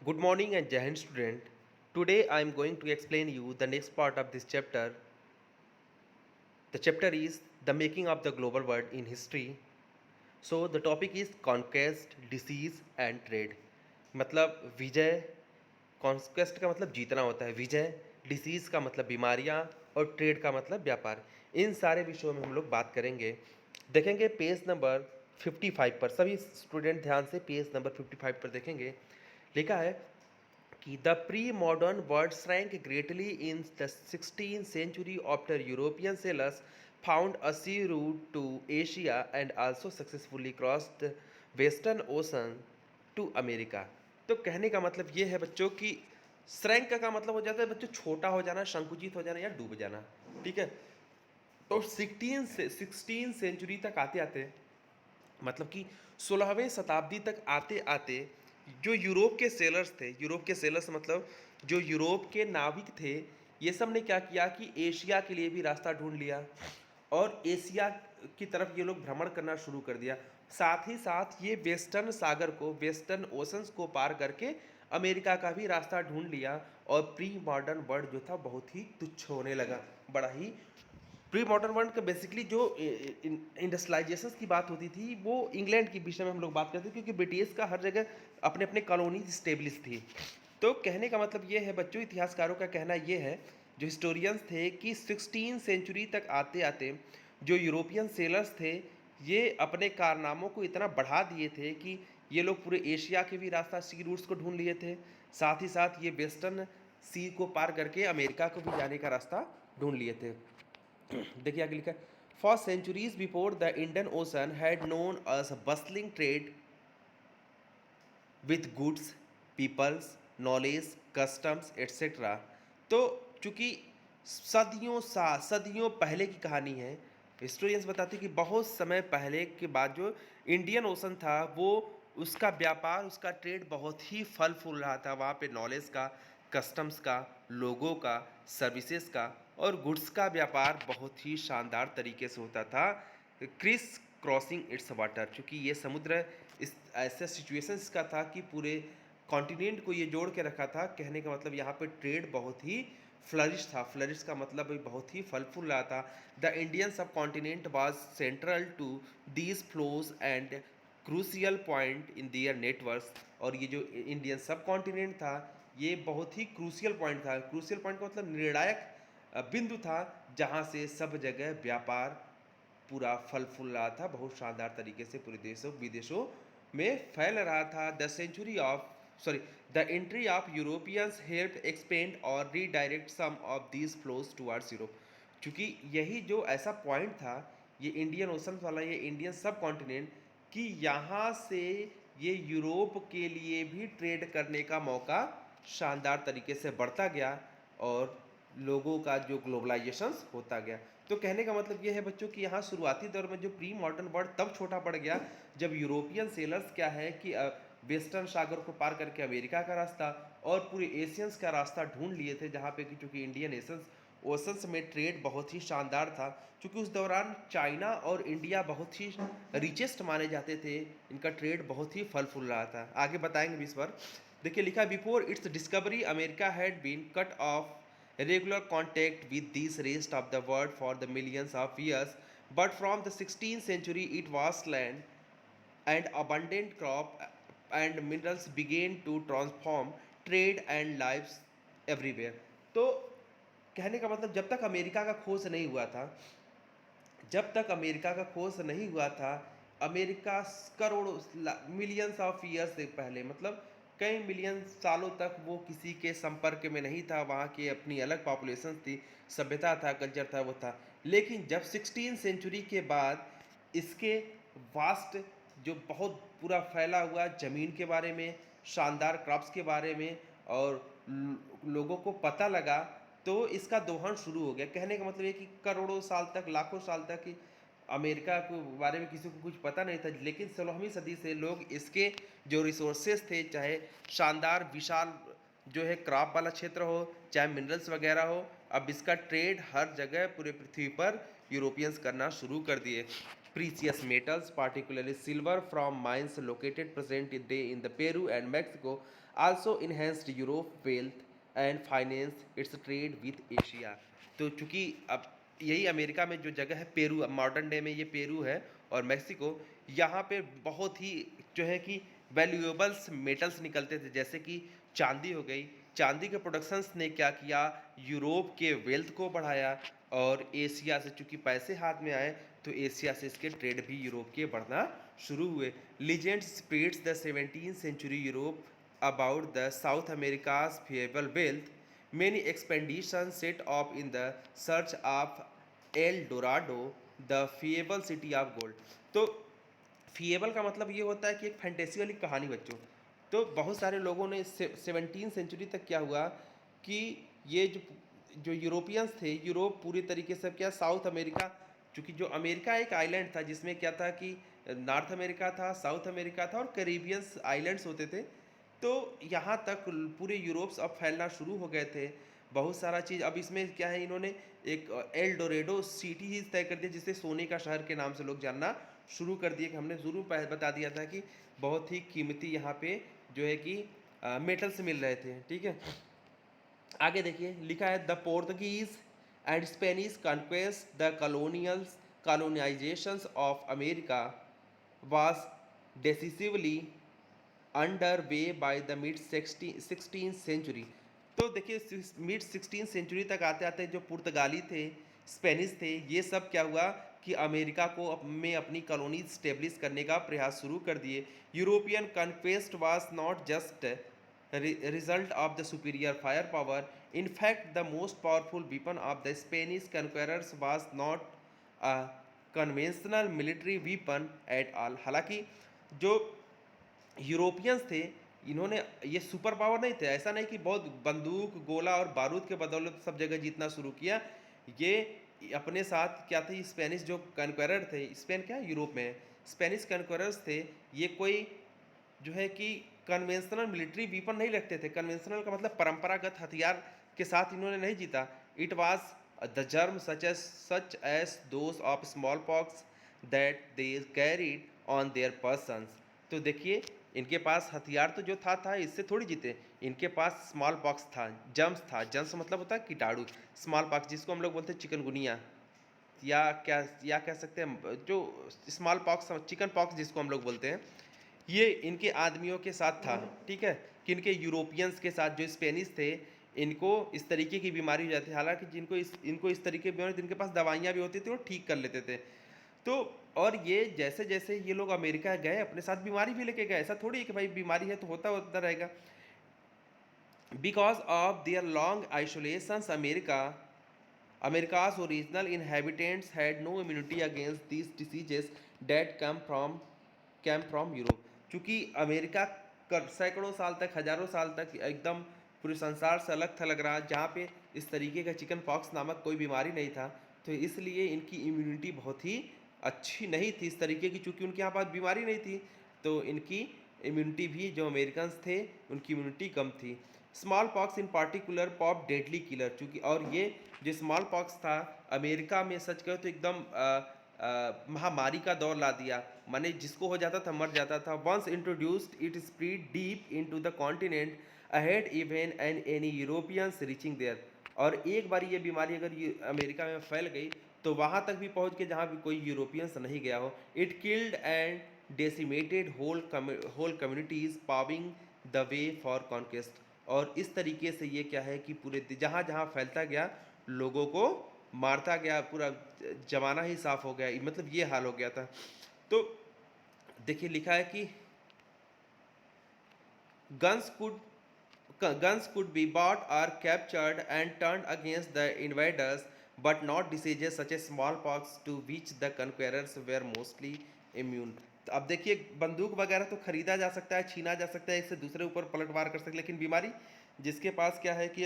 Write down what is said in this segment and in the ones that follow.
Good morning and Jai Hind student. Today I am going to explain you the next part of this chapter. The chapter is the making of the global world in history. So the topic is conquest, disease and trade. मतलब विजय, conquest का मतलब जीतना होता है, विजय, disease का मतलब बीमारियां और ट्रेड का मतलब व्यापार। इन सारे विषयों में हम लोग बात करेंगे। देखेंगे पेज नंबर 55 पर, सभी स्टूडेंट ध्यान से पेज नंबर 55 पर देखेंगे। लिखा है कि the pre modern world shrank greatly in the 16th century after European sailors found a sea route to Asia and also successfully crossed the Western Ocean to America। तो कहने का मतलब ये है बच्चों की श्रैंक का मतलब हो जाता है बच्चों छोटा हो जाना, संकुचित हो जाना या डूब जाना। ठीक है, तो 16 सेंचुरी तक आते आते मतलब कि 16वीं शताब्दी तक आते आते जो यूरोप के सेलर्स थे, यूरोप के सेलर्स मतलब जो यूरोप के नाविक थे, ये सब ने क्या किया कि एशिया के लिए भी रास्ता ढूंढ लिया और एशिया की तरफ ये लोग भ्रमण करना शुरू कर दिया। साथ ही साथ ये वेस्टर्न सागर को, वेस्टर्न ओशंस को पार करके अमेरिका का भी रास्ता ढूंढ लिया और प्री मॉडर्न वर्ल्ड जो था बहुत ही तुच्छ होने लगा। बड़ा ही प्री मॉडर्न वर्ल्ड का बेसिकली जो इंडस्ट्रियलाइजेशन की बात होती थी वो इंग्लैंड के विषय में हम लोग बात करते थे, क्योंकि ब्रिटिश का हर जगह अपने अपने कॉलोनी स्टेब्लिश थी। तो कहने का मतलब ये है बच्चों, इतिहासकारों का कहना ये है, जो हिस्टोरियंस थे, कि 16 सेंचुरी तक आते आते जो यूरोपियन सेलर्स थे ये अपने कारनामों को इतना बढ़ा दिए थे कि ये लोग पूरे एशिया के भी रास्ता, सी रूट्स को ढूंढ लिए थे। साथ ही साथ ये वेस्टर्न सी को पार करके अमेरिका को भी जाने का रास्ता ढूंढ लिए थे। देखिए आगे लिखा है, for centuries before the Indian Ocean had known us bustling trade with goods, peoples, knowledge, customs etcetera. तो चूंकि सदियों पहले की कहानी है, हिस्टोरियंस बताते हैं कि बहुत समय पहले के बाद जो इंडियन ओशन था वो, उसका व्यापार, उसका ट्रेड बहुत ही फल फूल रहा था। वहाँ पे नॉलेज का, कस्टम्स का, लोगों का, सर्विसेज का और गुड्स का व्यापार बहुत ही शानदार तरीके से होता था। क्रिस क्रॉसिंग इट्स वाटर, चूँकि ये समुद्र इस ऐसा सिचुएशंस का था कि पूरे कॉन्टिनेंट को ये जोड़ के रखा था। कहने का मतलब यहाँ पे ट्रेड बहुत ही फ्लरिश था। फ्लरिश का मतलब बहुत ही फल फूल रहा था। The Indian subcontinent was central to these flows and crucial point in their networks. और ये जो इंडियन सब कॉन्टिनेंट था ये बहुत ही क्रूसियल पॉइंट था। क्रूसियल पॉइंट का मतलब निर्णायक बिंदु था, जहाँ से सब जगह व्यापार पूरा फल फूल रहा था, बहुत शानदार तरीके से पूरे देशों विदेशों में फैल रहा था। The entry of Europeans help expand और redirect some of these flows towards Europe. चूँकि यही जो ऐसा पॉइंट था, ये इंडियन ओशन वाला, ये इंडियन सब कॉन्टिनेंट, कि यहाँ से ये यूरोप के लिए भी ट्रेड करने का मौका शानदार तरीके से बढ़ता गया और लोगों का जो ग्लोबलाइजेशन होता गया। तो कहने का मतलब ये है बच्चों कि यहाँ शुरुआती दौर में जो प्री मॉडर्न वर्ल्ड तब छोटा पड़ गया जब यूरोपियन सेलर्स क्या है कि वेस्टर्न सागर को पार करके अमेरिका का रास्ता और पूरे एशियंस का रास्ता ढूंढ लिए थे, जहाँ पे कि चूँकि इंडियन एशियंस ओशंस में ट्रेड बहुत ही शानदार था। क्योंकि उस दौरान चाइना और इंडिया बहुत ही रिचेस्ट माने जाते थे, इनका ट्रेड बहुत ही फल फूल रहा था। आगे बताएंगे भी इस पर। देखिए लिखा, before its discovery America had been cut off regular contact with these rest of the world for the millions of years, but from the 16th century it was land and abundant crop and minerals began to transform trade and lives everywhere। तो कहने का मतलब जब तक America का खोज नहीं हुआ था, जब तक अमेरिका का खोज नहीं हुआ था, अमेरिका करोड़ों मिलियंस ऑफ ईयर्स से पहले, मतलब कई मिलियन सालों तक वो किसी के संपर्क में नहीं था। वहाँ की अपनी अलग पॉपुलेशन थी, सभ्यता था, कल्चर था, वो था। लेकिन जब 16 सेंचुरी के बाद इसके वास्ट जो बहुत पूरा फैला हुआ ज़मीन के बारे में, शानदार क्रॉप्स के बारे में और लोगों को पता लगा, तो इसका दोहन शुरू हो गया। कहने का मतलब ये कि करोड़ों साल तक, लाखों साल तक कि अमेरिका के बारे में किसी को कुछ पता नहीं था, लेकिन 16वीं सदी से लोग इसके जो रिसोर्सेज थे, चाहे शानदार विशाल जो है क्रॉप वाला क्षेत्र हो, चाहे मिनरल्स वगैरह हो, अब इसका ट्रेड हर जगह पूरे पृथ्वी पर यूरोपियंस करना शुरू कर दिए। precious metals, particularly silver, from mines located present today in the Peru and Mexico, also enhanced Europe wealth and financed its trade with Asia. तो चूंकि अब यही अमेरिका में जो जगह है पेरू, अब मॉडर्न डे में ये पेरू है और मेक्सिको, यहाँ पे बहुत ही जो है कि वैल्यूएबल्स मेटल्स निकलते थे, जैसे कि चांदी हो गई। चांदी के प्रोडक्शंस ने क्या किया, यूरोप के वेल्थ को बढ़ाया, और एशिया से चूंकि पैसे हाथ में आए तो एशिया से इसके ट्रेड भी यूरोप के बढ़ना शुरू हुए। Legend spreads the 17th century Europe about the south America's fable wealth, many expeditions set off in the search of El Dorado, the fable city of gold. तो फेबल का मतलब ये होता है कि एक फैंटेसी वाली कहानी बच्चों। तो बहुत सारे लोगों ने 17th सेंचुरी तक क्या हुआ कि ये जो जो यूरोपियंस थे, यूरोप पूरी तरीके से क्या साउथ अमेरिका, चूँकि जो अमेरिका एक आइलैंड था जिसमें क्या था कि नॉर्थ अमेरिका था, साउथ अमेरिका था और कैरिबियंस आइलैंड्स होते थे। तो यहाँ तक पूरे यूरोप्स अब फैलना शुरू हो गए थे। बहुत सारा चीज़ अब इसमें क्या है, इन्होंने एक एल डोरेडो सिटी ही तय कर दिया, जिसे सोने का शहर के नाम से लोग जानना शुरू कर दिए। कि हमने ज़रूर बता दिया था कि बहुत ही कीमती यहाँ पे जो है कि मेटल्स मिल रहे थे। ठीक है, आगे देखिए लिखा है the Portuguese and Spanish conquest the colonisations of America was decisively under way by the mid 16th century. तो देखिए मिड 16th सेंचुरी तक आते आते जो पुर्तगाली थे, स्पेनिश थे, ये सब क्या हुआ कि अमेरिका को में अपनी कॉलोनी स्टेब्लिश करने का प्रयास शुरू कर दिए। European conquest was not just result of the superior firepower. In fact, the most powerful weapon of the Spanish conquerors was not a conventional military weapon at all. हालांकि जो यूरोपियंस थे, इन्होंने ये सुपर पावर नहीं थे, ऐसा नहीं कि बहुत बंदूक गोला और बारूद के बदौलत सब जगह जीतना शुरू किया। ये अपने साथ क्या थे, स्पेनिश जो कन्क्वेरर थे, स्पेन क्या यूरोप में है, स्पेनिश कन्क्वेरर्स थे, ये कोई जो है कि कन्वेंशनल मिलिट्री वीपन नहीं रखते थे। कन्वेंशनल का मतलब परंपरागत हथियार के साथ इन्होंने नहीं जीता। It was the germ such as those of smallpox that they carried on their persons. तो देखिए इनके पास हथियार तो जो था इससे थोड़ी जीते। इनके पास स्मॉल पॉक्स था, जम्स था, जम्स मतलब होता है कीटाणु, स्मॉल पॉक्स जिसको हम लोग बोलते हैं चिकनगुनिया, या कह सकते हैं जो स्मॉल पॉक्स, चिकन पॉक्स जिसको हम लोग बोलते हैं, ये इनके आदमियों के साथ था। ठीक है, कि इनके यूरोपियंस के साथ जो स्पेनिश थे, इनको इस तरीके की बीमारी हो जाती है। हालांकि इनको इस तरीके की बीमारी, जिनके पास दवाइयाँ भी होती थी, वो ठीक कर लेते थे। तो और ये जैसे जैसे ये लोग अमेरिका गए, अपने साथ बीमारी भी लेके गए। ऐसा थोड़ी है कि भाई बीमारी है तो होता रहेगा। Because of their long isolations America's original inhabitants had no immunity against these diseases that came from Europe। चूँकि अमेरिका सैकड़ों साल तक, हजारों साल तक एकदम पूरे संसार से अलग थलग रहा, जहाँ पे इस तरीके का चिकन पॉक्स नामक कोई बीमारी नहीं था, तो इसलिए इनकी इम्यूनिटी बहुत ही अच्छी नहीं थी इस तरीके की। चूँकि उनके यहाँ पास बीमारी नहीं थी, तो इनकी इम्यूनिटी भी, जो अमेरिकन्स थे उनकी इम्यूनिटी कम थी। स्मॉल पॉक्स इन पार्टिकुलर पॉप डेडली किलर, चूँकि और ये जो स्मॉल पॉक्स था अमेरिका में सच कहो तो एकदम महामारी का दौर ला दिया। माने जिसको हो जाता था मर जाता था। Once introduced it spread deep into the continent ahead even and any Europeans reaching there. और एक बार ये बीमारी अगर ये अमेरिका में फैल गई तो वहाँ तक भी पहुँच के जहाँ भी कोई यूरोपियंस नहीं गया हो। It killed and decimated whole communities paving the way for conquest. और इस तरीके से ये क्या है कि पूरे जहाँ जहाँ फैलता गया लोगों को मारता गया, पूरा जमाना ही साफ हो गया, मतलब ये हाल हो गया था। तो देखिए लिखा है कि guns could guns could be bought or captured and turned against the invaders, but not diseases such as smallpox to which the conquerors were mostly immune। तो अब देखिए बंदूक वगैरह तो खरीदा जा सकता है, छीना जा सकता है, एक से दूसरे ऊपर पलटवार कर सकते हैं, लेकिन बीमारी जिसके पास क्या है कि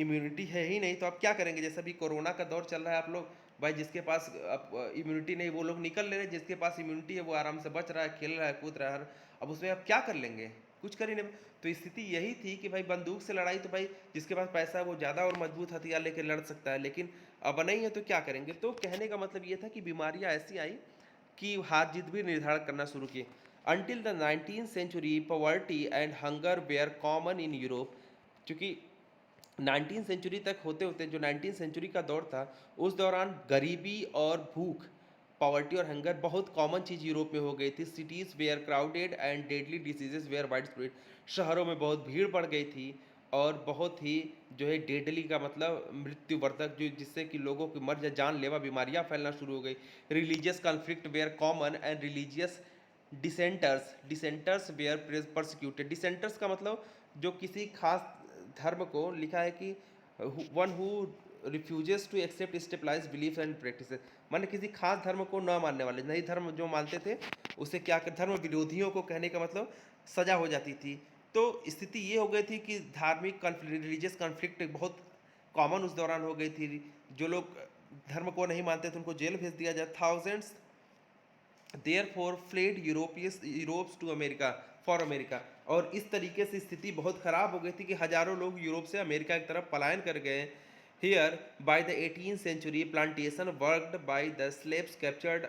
इम्यूनिटी है ही नहीं, तो आप क्या करेंगे। जैसे अभी कोरोना का दौर चल रहा है, आप लोग भाई जिसके पास इम्यूनिटी नहीं वो लोग निकल ले रहे हैं, जिसके पास इम्यूनिटी है वो आराम से बच रहा है, खेल रहा है, कूद रहा है, अब उसमें आप क्या कर लेंगे। कुछ कर ही नहीं। तो स्थिति यही थी कि भाई बंदूक से लड़ाई तो भाई जिसके पास पैसा है वो ज़्यादा और मजबूत हथियार लेकर लड़ सकता है, लेकिन अब नहीं है तो क्या करेंगे। तो कहने का मतलब ये था कि बीमारियाँ ऐसी आई कि हार जीत भी निर्धारण करना शुरू किए। Until the 19th century poverty and hunger were common in Europe. क्योंकि 19 सेंचुरी तक होते होते जो 19 सेंचुरी का दौर था, उस दौरान गरीबी और भूख, पॉवर्टी और हंगर बहुत कॉमन चीज़ यूरोप में हो गई थी। Cities were crowded and deadly diseases were wide spread. शहरों में बहुत भीड़ बढ़ गई थी और बहुत ही जो है डेडली का मतलब मृत्युवर्धक, जो जिससे कि लोगों की मर या जानलेवा बीमारियां फैलना शुरू हो गई। Religious conflict were common and religious dissenters were persecuted. Dissenters का मतलब जो किसी खास धर्म को लिखा है कि one who refuses to accept stabilise belief and practice. माने किसी खास धर्म को न मानने वाले, नई धर्म जो मानते थे उसे क्या कर, धर्म विरोधियों को कहने का मतलब सजा हो जाती थी। तो स्थिति ये हो गई थी कि धार्मिक रिलीजियस कॉन्फ्लिक्ट बहुत कॉमन उस दौरान हो गई थी। जो लोग धर्म को नहीं मानते थे उनको जेल भेज दिया जाए। Thousands therefore fled Europe's to America for America. और इस तरीके से स्थिति बहुत ख़राब हो गई थी कि हज़ारों लोग यूरोप से अमेरिका की तरफ पलायन कर गए। Here by the 18th century plantation worked by the slaves captured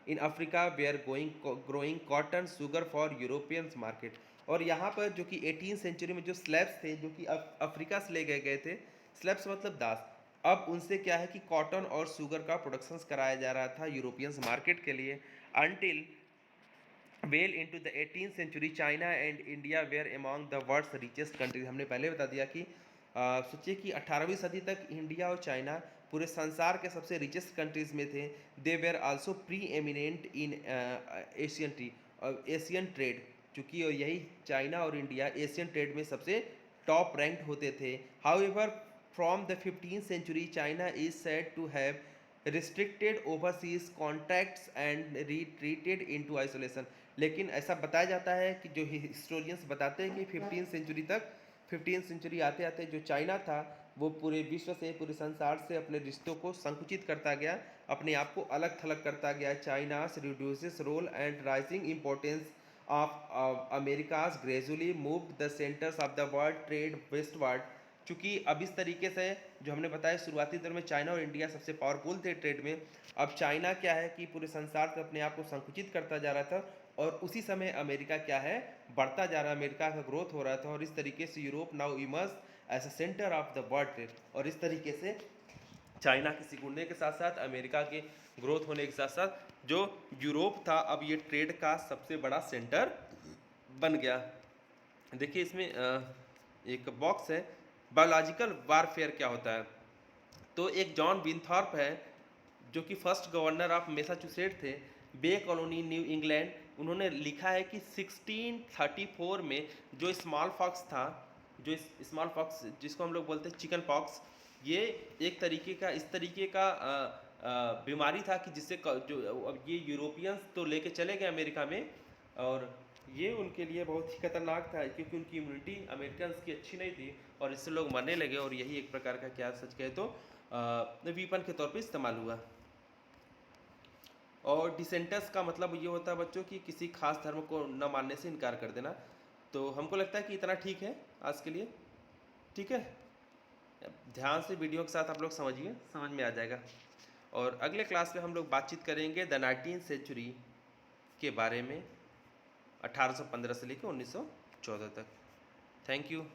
in Africa were growing cotton sugar for European market. और यहाँ पर जो कि 18th सेंचुरी में जो स्लेव्स थे जो कि अफ्रीका से ले गए गए थे, स्लेव्स मतलब दास, अब उनसे क्या है कि कॉटन और शुगर का प्रोडक्शन कराया जा रहा था यूरोपियंस मार्केट के लिए। Until well into the 18th century China and India were among the world's richest countries. हमने पहले बता दिया कि सोचिए कि 18वीं सदी तक इंडिया और चाइना पूरे संसार के सबसे रिचेस्ट कंट्रीज में थे। They were also preeminent in Asian trade. चूँकि यही चाइना और इंडिया एशियन ट्रेड में सबसे टॉप रैंक्ड होते थे। However from the 15th century China is said to have restricted overseas contacts and retreated into isolation. लेकिन ऐसा बताया जाता है कि जो हिस्टोरियंस बताते हैं कि 15th सेंचुरी आते आते जो चाइना था वो पूरे विश्व से, पूरे संसार से अपने रिश्तों को संकुचित करता गया, अपने आप को अलग थलग करता गया। China's reduces role and rising importance of Americas gradually moved the centres of the world trade westward. चूँकि अब इस तरीके से जो हमने बताया शुरुआती दौर में चाइना और इंडिया सबसे पावरफुल थे ट्रेड में, अब चाइना क्या है कि पूरे संसार से अपने आप को संकुचित करता जा रहा था और उसी समय अमेरिका क्या है बढ़ता जा रहा, अमेरिका का ग्रोथ हो रहा था। और इस तरीके से Europe now emerge as a centre of the world trade. और इस तरीके से चाइना के सिकुड़ने के साथ साथ अमेरिका के ग्रोथ होने के साथ साथ जो यूरोप था अब ये ट्रेड का सबसे बड़ा सेंटर बन गया। देखिए इसमें एक बॉक्स है, बायोलॉजिकल वारफेयर क्या होता है। तो एक जॉन विनथॉर्प है जो कि फर्स्ट गवर्नर ऑफ मैसाचुसेट्स थे, बे कॉलोनी न्यू इंग्लैंड। उन्होंने लिखा है कि 1634 में जो स्मॉल पॉक्स था, जो स्मॉल पॉक्स जिसको हम लोग बोलते हैं चिकन पॉक्स, ये एक तरीके का इस तरीके का बीमारी था कि जिससे जो अब ये यूरोपियंस तो लेके चले गए अमेरिका में और ये उनके लिए बहुत ही खतरनाक था क्योंकि उनकी इम्यूनिटी अमेरिकन की अच्छी नहीं थी और इससे लोग मरने लगे और यही एक प्रकार का क्या सच कहे तो वीपन के तौर पे इस्तेमाल हुआ। और डिसेंटर्स का मतलब ये होता है बच्चों कि किसी खास धर्म को न मानने से इनकार कर देना। तो हमको लगता है कि इतना ठीक है आज के लिए। ठीक है, ध्यान से वीडियो के साथ आप लोग समझिए, समझ में आ जाएगा। और अगले क्लास में हम लोग बातचीत करेंगे द 19th सेंचुरी के बारे में, 1815 से लेकर 1914 तक। Thank you.